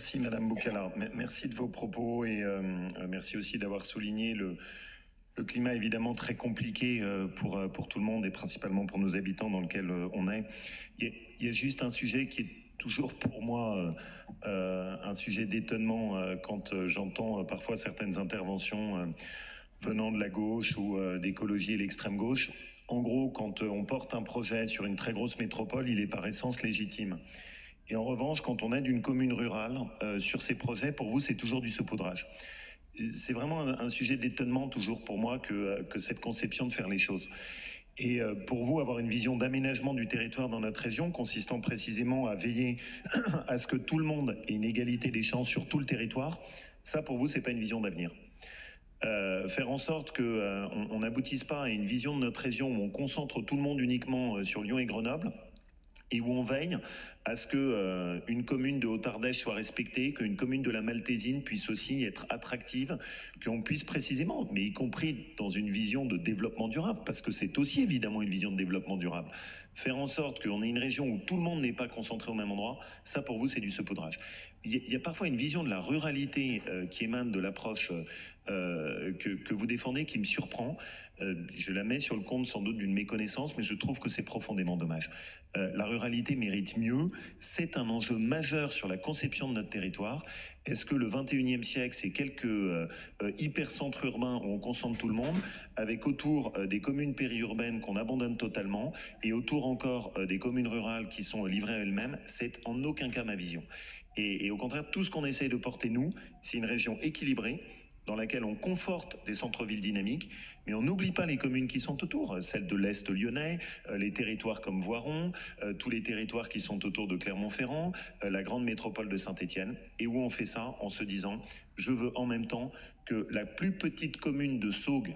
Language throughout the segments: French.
Merci Madame Boucala, merci de vos propos et merci aussi d'avoir souligné le climat évidemment très compliqué pour tout le monde et principalement pour nos habitants dans lequel on est. Il y a juste un sujet qui est toujours pour moi un sujet d'étonnement quand j'entends parfois certaines interventions venant de la gauche ou d'écologie et l'extrême gauche. En gros, quand on porte un projet sur une très grosse métropole, il est par essence légitime. Et en revanche, quand on aide une commune rurale sur ces projets, pour vous, c'est toujours du saupoudrage. C'est vraiment un sujet d'étonnement toujours pour moi que cette conception de faire les choses. Et pour vous, avoir une vision d'aménagement du territoire dans notre région, consistant précisément à veiller à ce que tout le monde ait une égalité des chances sur tout le territoire, ça pour vous, c'est pas une vision d'avenir. Faire en sorte qu'on n'aboutisse pas à une vision de notre région où on concentre tout le monde uniquement sur Lyon et Grenoble, et où on veille à ce qu'une commune de Haute-Ardèche soit respectée, qu'une commune de la Maltaisine puisse aussi être attractive, qu'on puisse précisément, mais y compris dans une vision de développement durable, parce que c'est aussi évidemment une vision de développement durable, faire en sorte qu'on ait une région où tout le monde n'est pas concentré au même endroit, ça pour vous c'est du saupoudrage. Il y a parfois une vision de la ruralité qui émane de l'approche que vous défendez qui me surprend. Je la mets sur le compte sans doute d'une méconnaissance, mais je trouve que c'est profondément dommage. La ruralité mérite mieux. C'est un enjeu majeur sur la conception de notre territoire. Est-ce que le 21e siècle, c'est quelques hypercentres urbains où on concentre tout le monde, avec autour des communes périurbaines qu'on abandonne totalement, et autour encore des communes rurales qui sont livrées à elles-mêmes? C'est en aucun cas ma vision. Et au contraire, tout ce qu'on essaye de porter, nous, c'est une région équilibrée, dans laquelle on conforte des centres-villes dynamiques, mais on n'oublie pas les communes qui sont autour, celles de l'Est lyonnais, les territoires comme Voiron, tous les territoires qui sont autour de Clermont-Ferrand, la grande métropole de Saint-Étienne, et où on fait ça en se disant « je veux en même temps que la plus petite commune de Saugues,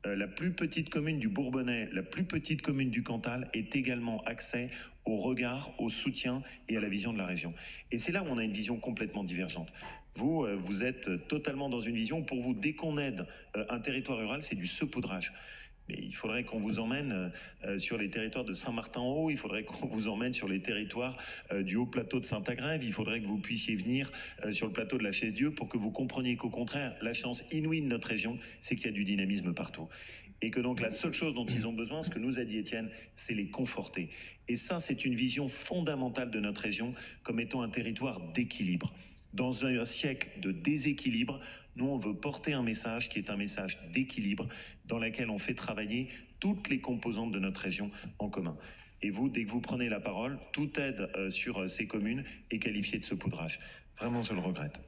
la plus petite commune du Bourbonnais, la plus petite commune du Cantal ait également accès au regard, au soutien et à la vision de la région. » Et c'est là où on a une vision complètement divergente. Vous êtes totalement dans une vision, pour vous, dès qu'on aide un territoire rural, c'est du saupoudrage. Mais il faudrait qu'on vous emmène sur les territoires de Saint-Martin-en-Haut, il faudrait qu'on vous emmène sur les territoires du haut plateau de Saint-Agrève, il faudrait que vous puissiez venir sur le plateau de la Chaise-Dieu pour que vous compreniez qu'au contraire, la chance inouïe de notre région, c'est qu'il y a du dynamisme partout. Et que donc la seule chose dont ils ont besoin, ce que nous a dit Étienne, c'est les conforter. Et ça, c'est une vision fondamentale de notre région comme étant un territoire d'équilibre. Dans un siècle de déséquilibre, nous, on veut porter un message qui est un message d'équilibre dans lequel on fait travailler toutes les composantes de notre région en commun. Et vous, dès que vous prenez la parole, toute aide sur ces communes est qualifiée de saupoudrage. Vraiment, je le regrette.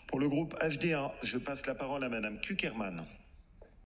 Pour le groupe HDA, je passe la parole à Madame Kuckerman.